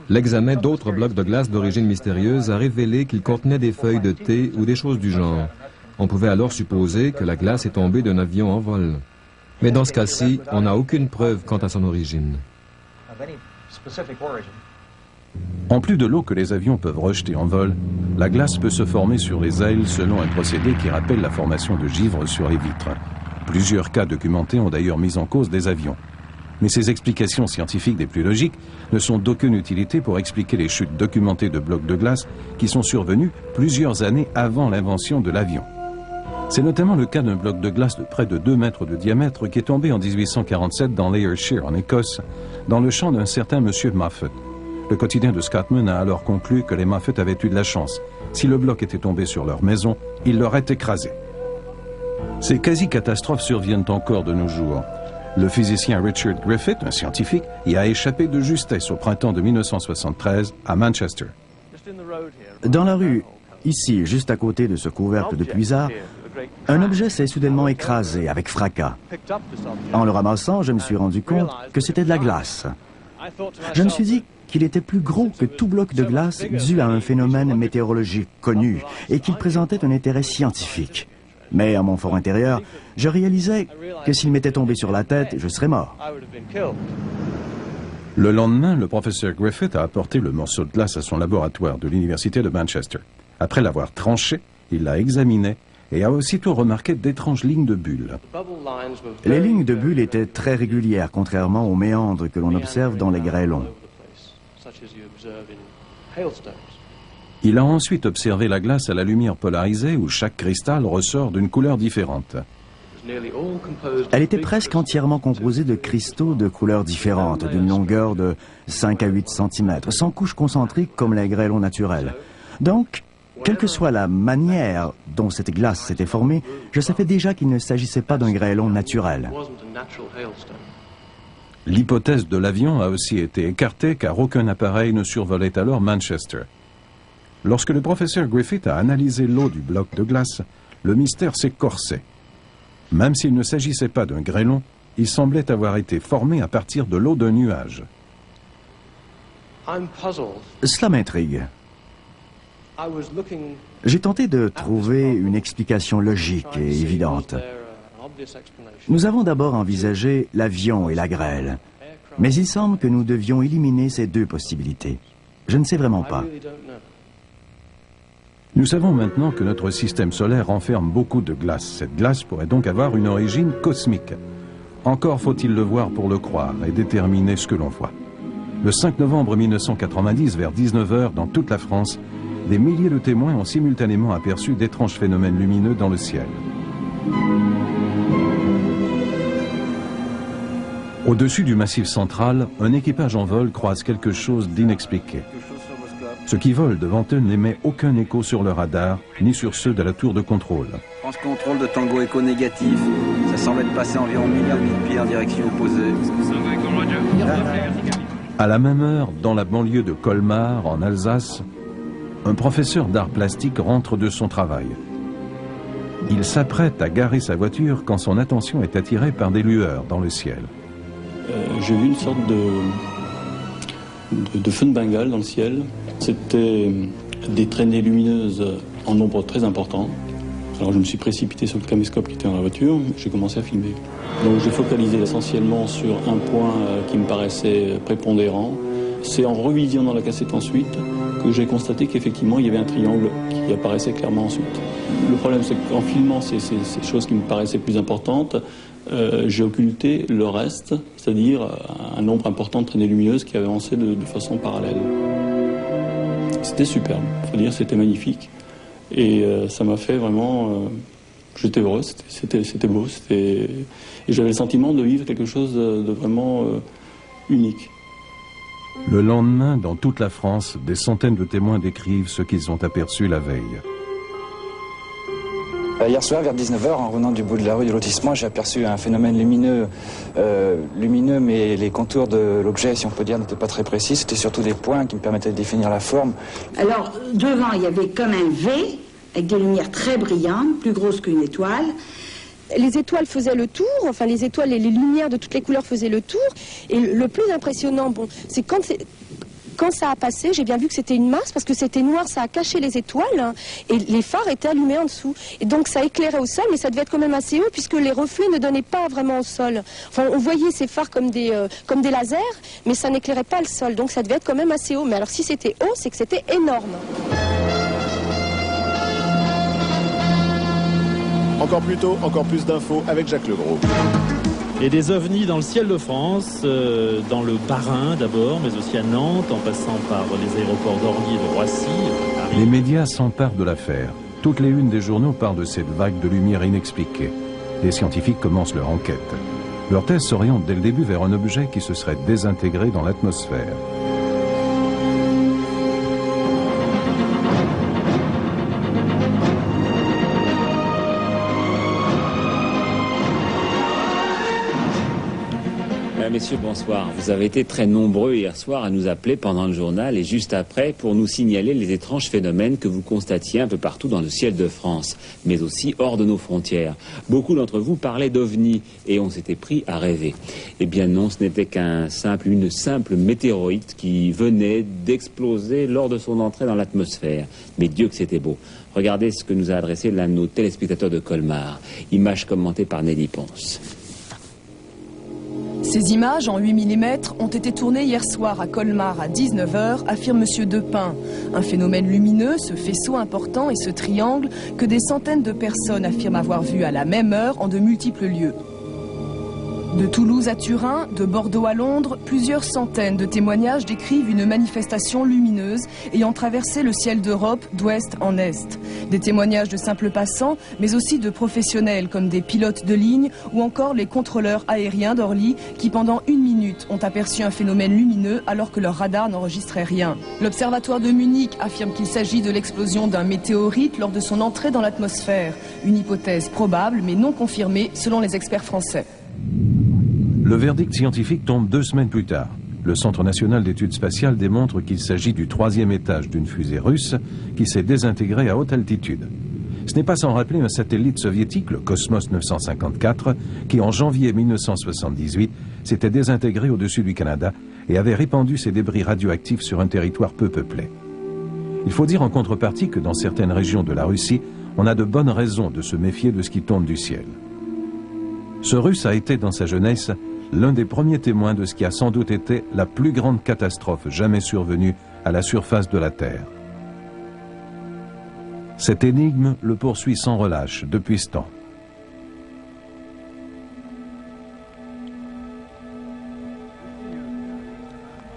L'examen d'autres blocs de glace d'origine mystérieuse a révélé qu'ils contenaient des feuilles de thé ou des choses du genre. On pouvait alors supposer que la glace est tombée d'un avion en vol. Mais dans ce cas-ci, on n'a aucune preuve quant à son origine. En plus de l'eau que les avions peuvent rejeter en vol, la glace peut se former sur les ailes selon un procédé qui rappelle la formation de givre sur les vitres. Plusieurs cas documentés ont d'ailleurs mis en cause des avions. Mais ces explications scientifiques des plus logiques ne sont d'aucune utilité pour expliquer les chutes documentées de blocs de glace qui sont survenues plusieurs années avant l'invention de l'avion. C'est notamment le cas d'un bloc de glace de près de 2 mètres de diamètre qui est tombé en 1847 dans l'Ayrshire, en Écosse, dans le champ d'un certain monsieur Moffat. Le quotidien de Scotland a alors conclu que les Moffat avaient eu de la chance. Si le bloc était tombé sur leur maison, il l'aurait écrasé. Ces quasi-catastrophes surviennent encore de nos jours. Le physicien Richard Griffith, un scientifique, y a échappé de justesse au printemps de 1973 à Manchester. Dans la rue, ici, juste à côté de ce couvercle de puisard, un objet s'est soudainement écrasé avec fracas. En le ramassant, je me suis rendu compte que c'était de la glace. Je me suis dit qu'il était plus gros que tout bloc de glace dû à un phénomène météorologique connu et qu'il présentait un intérêt scientifique. Mais à mon fort intérieur, je réalisais que s'il m'était tombé sur la tête, je serais mort. Le lendemain, le professeur Griffith a apporté le morceau de glace à son laboratoire de l'université de Manchester. Après l'avoir tranché, il l'a examiné et a aussitôt remarqué d'étranges lignes de bulles. Les lignes de bulles étaient très régulières, contrairement aux méandres que l'on observe dans les grêlons. Il a ensuite observé la glace à la lumière polarisée où chaque cristal ressort d'une couleur différente. Elle était presque entièrement composée de cristaux de couleurs différentes, d'une longueur de 5 à 8 cm, sans couche concentrique comme les grêlons naturels. Donc, quelle que soit la manière dont cette glace s'était formée, je savais déjà qu'il ne s'agissait pas d'un grêlon naturel. L'hypothèse de l'avion a aussi été écartée car aucun appareil ne survolait alors Manchester. Lorsque le professeur Griffith a analysé l'eau du bloc de glace, le mystère s'est corsé. Même s'il ne s'agissait pas d'un grêlon, il semblait avoir été formé à partir de l'eau d'un nuage. Cela m'intrigue. J'ai tenté de trouver une explication logique et évidente. Nous avons d'abord envisagé l'avion et la grêle, mais il semble que nous devions éliminer ces deux possibilités. Je ne sais vraiment pas. Nous savons maintenant que notre système solaire renferme beaucoup de glace. Cette glace pourrait donc avoir une origine cosmique. Encore faut-il le voir pour le croire et déterminer ce que l'on voit. Le 5 novembre 1990, vers 19 h, dans toute la France, des milliers de témoins ont simultanément aperçu d'étranges phénomènes lumineux dans le ciel. Au-dessus du Massif central, un équipage en vol croise quelque chose d'inexpliqué. Ce qui vole devant eux n'émet aucun écho sur le radar, ni sur ceux de la tour de contrôle. France contrôle de Tango Echo négatif. Ça semble être passé environ 1 milliard de pieds en direction opposée. À la même heure, dans la banlieue de Colmar, en Alsace, un professeur d'art plastique rentre de son travail. Il s'apprête à garer sa voiture quand son attention est attirée par des lueurs dans le ciel. J'ai vu une sorte de feu de Bengale dans le ciel. C'était des traînées lumineuses en nombre très important. Alors je me suis précipité sur le caméscope qui était dans la voiture, j'ai commencé à filmer. Donc j'ai focalisé essentiellement sur un point qui me paraissait prépondérant. C'est en revisionnant la cassette ensuite que j'ai constaté qu'effectivement il y avait un triangle qui apparaissait clairement ensuite. Le problème c'est qu'en filmant ces choses qui me paraissaient plus importantes, j'ai occulté le reste, c'est-à-dire un nombre important de traînées lumineuses qui avançaient de façon parallèle. C'était superbe, il faut dire c'était magnifique. Et ça m'a fait vraiment... j'étais heureux, c'était beau, et j'avais le sentiment de vivre quelque chose de vraiment unique. Le lendemain, dans toute la France, des centaines de témoins décrivent ce qu'ils ont aperçu la veille. Hier soir, vers 19 h, en revenant du bout de la rue du lotissement, j'ai aperçu un phénomène lumineux, mais les contours de l'objet, si on peut dire, n'étaient pas très précis. C'était surtout des points qui me permettaient de définir la forme. Alors, devant, il y avait comme un V, avec des lumières très brillantes, plus grosses qu'une étoile. Les étoiles faisaient le tour, enfin les étoiles et les lumières de toutes les couleurs faisaient le tour. Et le plus impressionnant, bon, c'est quand quand ça a passé, j'ai bien vu que c'était une masse, parce que c'était noir, ça a caché les étoiles, hein, et les phares étaient allumés en dessous. Et donc ça éclairait au sol, mais ça devait être quand même assez haut, puisque les reflets ne donnaient pas vraiment au sol. Enfin, on voyait ces phares comme des lasers, mais ça n'éclairait pas le sol, donc ça devait être quand même assez haut. Mais alors si c'était haut, c'est que c'était énorme. Encore plus tôt, encore plus d'infos avec Jacques Legros. Et des ovnis dans le ciel de France, dans le Bas-Rhin d'abord, mais aussi à Nantes, en passant par les aéroports d'Orly et de Roissy. Paris. Les médias s'emparent de l'affaire. Toutes les unes des journaux parlent de cette vague de lumière inexpliquée. Les scientifiques commencent leur enquête. Leur thèse s'oriente dès le début vers un objet qui se serait désintégré dans l'atmosphère. Messieurs, bonsoir. Vous avez été très nombreux hier soir à nous appeler pendant le journal et juste après pour nous signaler les étranges phénomènes que vous constatiez un peu partout dans le ciel de France, mais aussi hors de nos frontières. Beaucoup d'entre vous parlaient d'ovnis et on s'était pris à rêver. Eh bien non, ce n'était une simple météorite qui venait d'exploser lors de son entrée dans l'atmosphère. Mais Dieu que c'était beau. Regardez ce que nous a adressé l'un de nos téléspectateurs de Colmar. Image commentée par Nelly Ponce. Ces images en 8 mm ont été tournées hier soir à Colmar à 19 h, affirme M. Depin. Un phénomène lumineux, ce faisceau important et ce triangle que des centaines de personnes affirment avoir vu à la même heure en de multiples lieux. De Toulouse à Turin, de Bordeaux à Londres, plusieurs centaines de témoignages décrivent une manifestation lumineuse ayant traversé le ciel d'Europe d'ouest en est. Des témoignages de simples passants, mais aussi de professionnels comme des pilotes de ligne ou encore les contrôleurs aériens d'Orly qui pendant 1 minute ont aperçu un phénomène lumineux alors que leur radar n'enregistrait rien. L'Observatoire de Munich affirme qu'il s'agit de l'explosion d'un météorite lors de son entrée dans l'atmosphère. Une hypothèse probable mais non confirmée selon les experts français. Le verdict scientifique tombe 2 semaines plus tard. Le Centre national d'études spatiales démontre qu'il s'agit du 3e étage d'une fusée russe qui s'est désintégrée à haute altitude. Ce n'est pas sans rappeler un satellite soviétique, le Cosmos 954, qui en janvier 1978 s'était désintégré au-dessus du Canada et avait répandu ses débris radioactifs sur un territoire peu peuplé. Il faut dire en contrepartie que dans certaines régions de la Russie, on a de bonnes raisons de se méfier de ce qui tombe du ciel. Ce Russe a été, dans sa jeunesse, l'un des premiers témoins de ce qui a sans doute été la plus grande catastrophe jamais survenue à la surface de la Terre. Cette énigme le poursuit sans relâche depuis ce temps.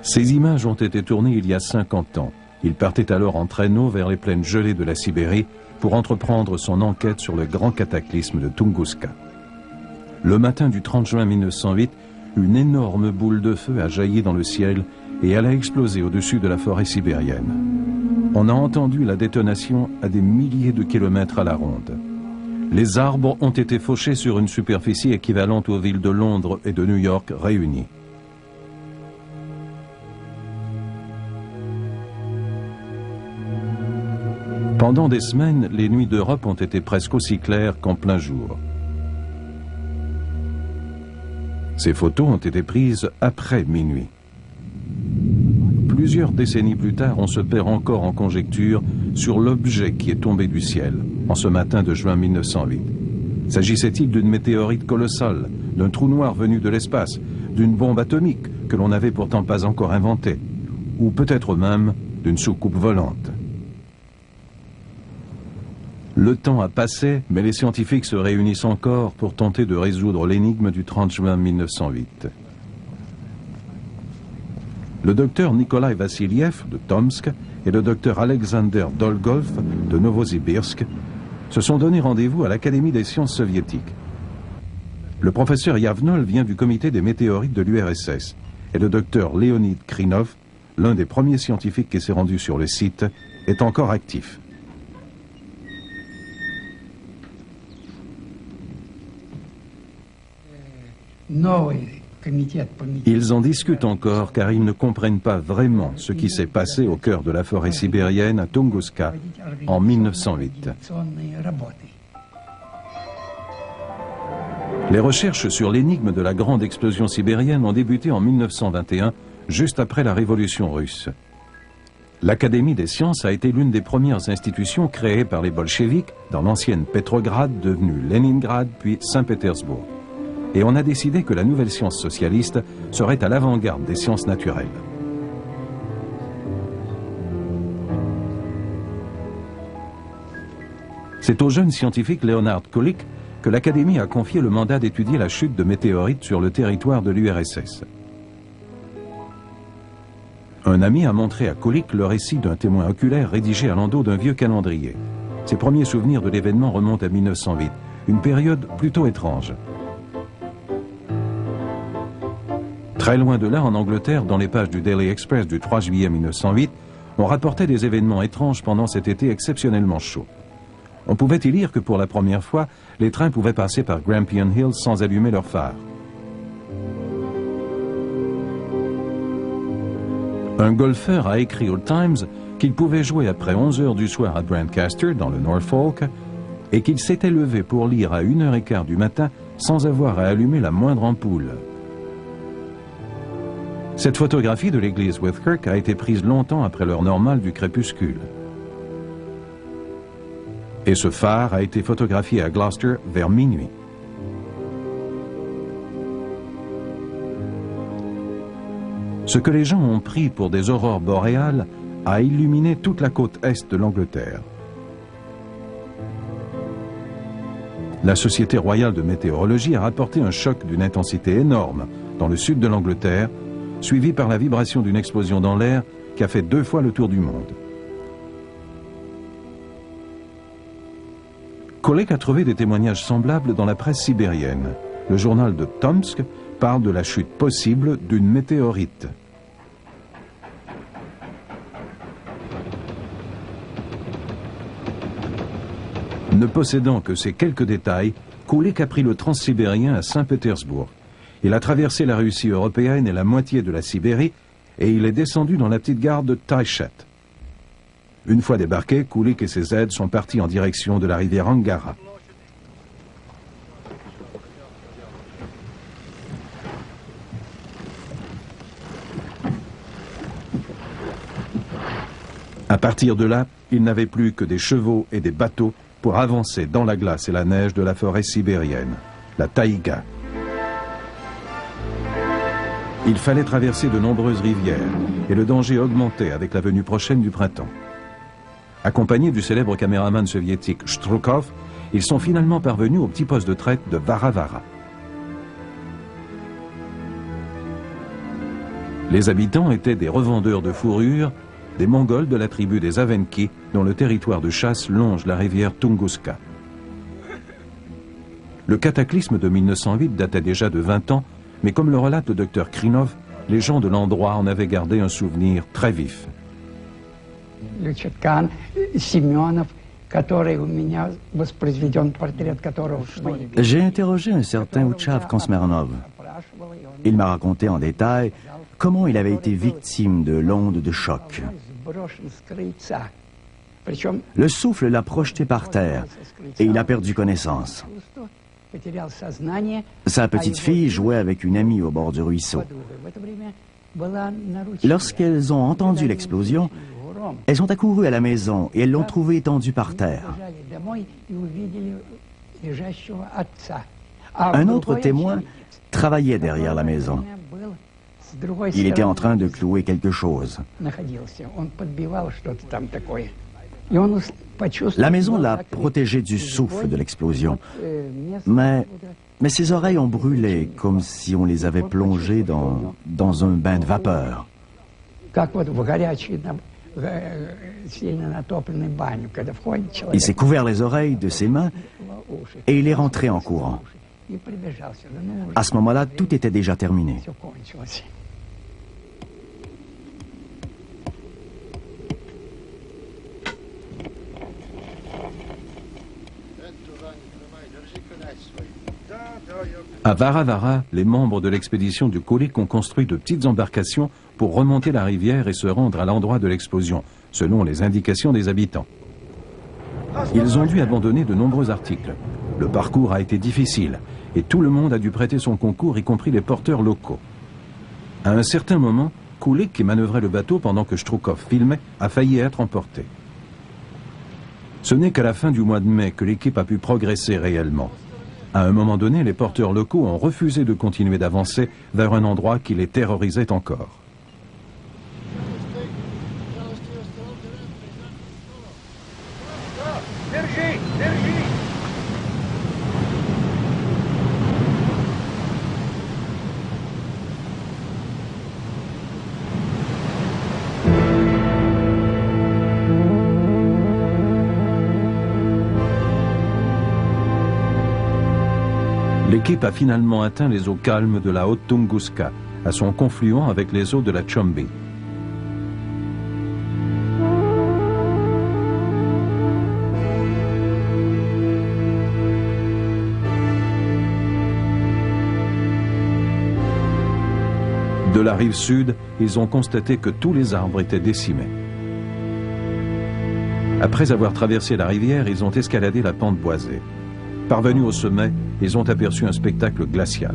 Ces images ont été tournées il y a 50 ans. Il partait alors en traîneau vers les plaines gelées de la Sibérie pour entreprendre son enquête sur le grand cataclysme de Tunguska. Le matin du 30 juin 1908, une énorme boule de feu a jailli dans le ciel et elle a explosé au-dessus de la forêt sibérienne. On a entendu la détonation à des milliers de kilomètres à la ronde. Les arbres ont été fauchés sur une superficie équivalente aux villes de Londres et de New York réunies. Pendant des semaines, les nuits d'Europe ont été presque aussi claires qu'en plein jour. Ces photos ont été prises après minuit. Plusieurs décennies plus tard, on se perd encore en conjecture sur l'objet qui est tombé du ciel en ce matin de juin 1908. S'agissait-il d'une météorite colossale, d'un trou noir venu de l'espace, d'une bombe atomique que l'on n'avait pourtant pas encore inventée, ou peut-être même d'une soucoupe volante? Le temps a passé, mais les scientifiques se réunissent encore pour tenter de résoudre l'énigme du 30 juin 1908. Le docteur Nikolai Vassiliev de Tomsk et le docteur Alexander Dolgov de Novosibirsk se sont donné rendez-vous à l'Académie des sciences soviétiques. Le professeur Yavnol vient du comité des météorites de l'URSS et le docteur Leonid Krinov, l'un des premiers scientifiques qui s'est rendu sur le site, est encore actif. Ils en discutent encore car ils ne comprennent pas vraiment ce qui s'est passé au cœur de la forêt sibérienne à Tunguska en 1908. Les recherches sur l'énigme de la grande explosion sibérienne ont débuté en 1921, juste après la révolution russe. L'Académie des sciences a été l'une des premières institutions créées par les bolcheviks dans l'ancienne Petrograd, devenue Leningrad, puis Saint-Pétersbourg. Et on a décidé que la nouvelle science socialiste serait à l'avant-garde des sciences naturelles. C'est au jeune scientifique Leonard Kulik que l'Académie a confié le mandat d'étudier la chute de météorites sur le territoire de l'URSS. Un ami a montré à Kulik le récit d'un témoin oculaire rédigé à l'endos d'un vieux calendrier. Ses premiers souvenirs de l'événement remontent à 1908, une période plutôt étrange. Très loin de là, en Angleterre, dans les pages du Daily Express du 3 juillet 1908, on rapportait des événements étranges pendant cet été exceptionnellement chaud. On pouvait y lire que pour la première fois, les trains pouvaient passer par Grampian Hill sans allumer leurs phares. Un golfeur a écrit au Times qu'il pouvait jouer après 11 heures du soir à Brancaster, dans le Norfolk, et qu'il s'était levé pour lire à 1h15 du matin sans avoir à allumer la moindre ampoule. Cette photographie de l'église Whitkirk a été prise longtemps après l'heure normale du crépuscule. Et ce phare a été photographié à Gloucester vers minuit. Ce que les gens ont pris pour des aurores boréales a illuminé toute la côte est de l'Angleterre. La Société royale de météorologie a rapporté un choc d'une intensité énorme dans le sud de l'Angleterre, suivi par la vibration d'une explosion dans l'air qui a fait 2 fois le tour du monde. Kulik a trouvé des témoignages semblables dans la presse sibérienne. Le journal de Tomsk parle de la chute possible d'une météorite. Ne possédant que ces quelques détails, Kulik a pris le transsibérien à Saint-Pétersbourg. Il a traversé la Russie européenne et la moitié de la Sibérie et il est descendu dans la petite gare de Taichet. Une fois débarqué, Kulik et ses aides sont partis en direction de la rivière Angara. À partir de là, ils n'avaient plus que des chevaux et des bateaux pour avancer dans la glace et la neige de la forêt sibérienne, la taïga. Il fallait traverser de nombreuses rivières et le danger augmentait avec la venue prochaine du printemps. Accompagnés du célèbre caméraman soviétique Shtrukov, ils sont finalement parvenus au petit poste de traite de Varavara. Les habitants étaient des revendeurs de fourrures, des Mongols de la tribu des Avenki, dont le territoire de chasse longe la rivière Tunguska. Le cataclysme de 1908 datait déjà de 20 ans, mais comme le relate le docteur Krinov, les gens de l'endroit en avaient gardé un souvenir très vif. J'ai interrogé un certain Uchave Konsmernov. Il m'a raconté en détail comment il avait été victime de l'onde de choc. Le souffle l'a projeté par terre et il a perdu connaissance. Sa petite fille jouait avec une amie au bord du ruisseau. Lorsqu'elles ont entendu l'explosion, elles ont accouru à la maison et elles l'ont trouvé étendu par terre. Un autre témoin travaillait derrière la maison. Il était en train de clouer quelque chose. La maison l'a protégé du souffle de l'explosion, mais ses oreilles ont brûlé comme si on les avait plongées dans un bain de vapeur. Il s'est couvert les oreilles de ses mains et il est rentré en courant. À ce moment-là, tout était déjà terminé. À Varavara, les membres de l'expédition du Kulik ont construit de petites embarcations pour remonter la rivière et se rendre à l'endroit de l'explosion, selon les indications des habitants. Ils ont dû abandonner de nombreux articles. Le parcours a été difficile et tout le monde a dû prêter son concours, y compris les porteurs locaux. À un certain moment, Kulik, qui manœuvrait le bateau pendant que Stroukov filmait, a failli être emporté. Ce n'est qu'à la fin du mois de mai que l'équipe a pu progresser réellement. À un moment donné, les porteurs locaux ont refusé de continuer d'avancer vers un endroit qui les terrorisait encore. L'équipe a finalement atteint les eaux calmes de la Haute-Tunguska, à son confluent avec les eaux de la Chumbi. De la rive sud, ils ont constaté que tous les arbres étaient décimés. Après avoir traversé la rivière, ils ont escaladé la pente boisée. Parvenus au sommet, ils ont aperçu un spectacle glacial.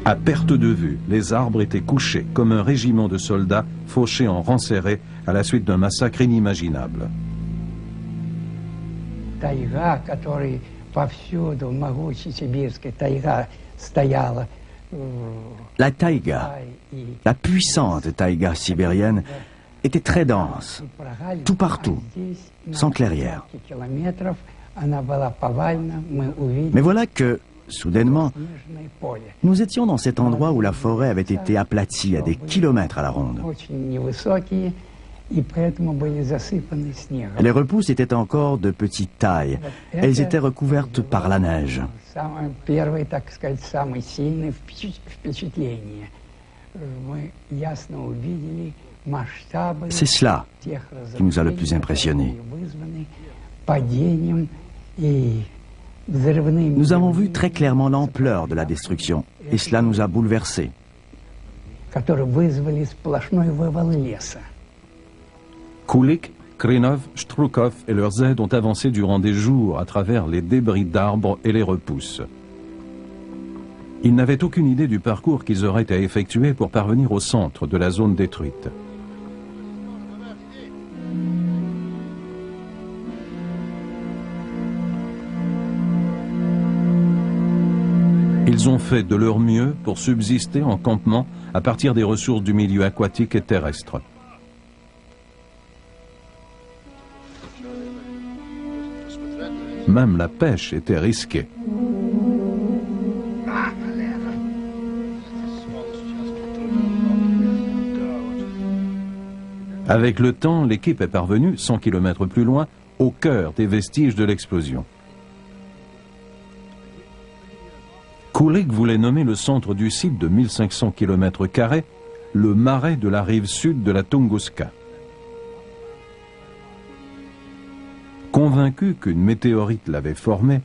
À perte de vue, les arbres étaient couchés comme un régiment de soldats fauchés en rang serré à la suite d'un massacre inimaginable. La taïga, la puissante taïga sibérienne, était très dense, tout partout, sans clairière. Mais voilà que, soudainement, nous étions dans cet endroit où la forêt avait été aplatie à des kilomètres à la ronde. Les repousses étaient encore de petite taille. Elles étaient recouvertes par la neige. C'est cela qui nous a le plus impressionnés. Nous avons vu très clairement l'ampleur de la destruction et cela nous a bouleversés. Kulik, Krinov, Stroukov et leurs aides ont avancé durant des jours à travers les débris d'arbres et les repousses. Ils n'avaient aucune idée du parcours qu'ils auraient à effectuer pour parvenir au centre de la zone détruite. Ils ont fait de leur mieux pour subsister en campement à partir des ressources du milieu aquatique et terrestre. Même la pêche était risquée. Avec le temps, l'équipe est parvenue, 100 km plus loin, au cœur des vestiges de l'explosion. Kulik voulait nommer le centre du site de 1500 km² le marais de la rive sud de la Tunguska. Convaincu qu'une météorite l'avait formé,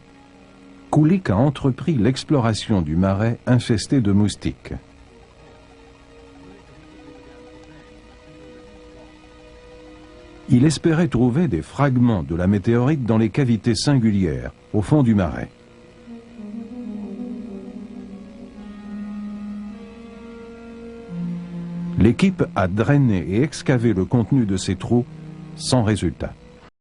Kulik a entrepris l'exploration du marais infesté de moustiques. Il espérait trouver des fragments de la météorite dans les cavités singulières, au fond du marais. L'équipe a drainé et excavé le contenu de ces trous sans résultat.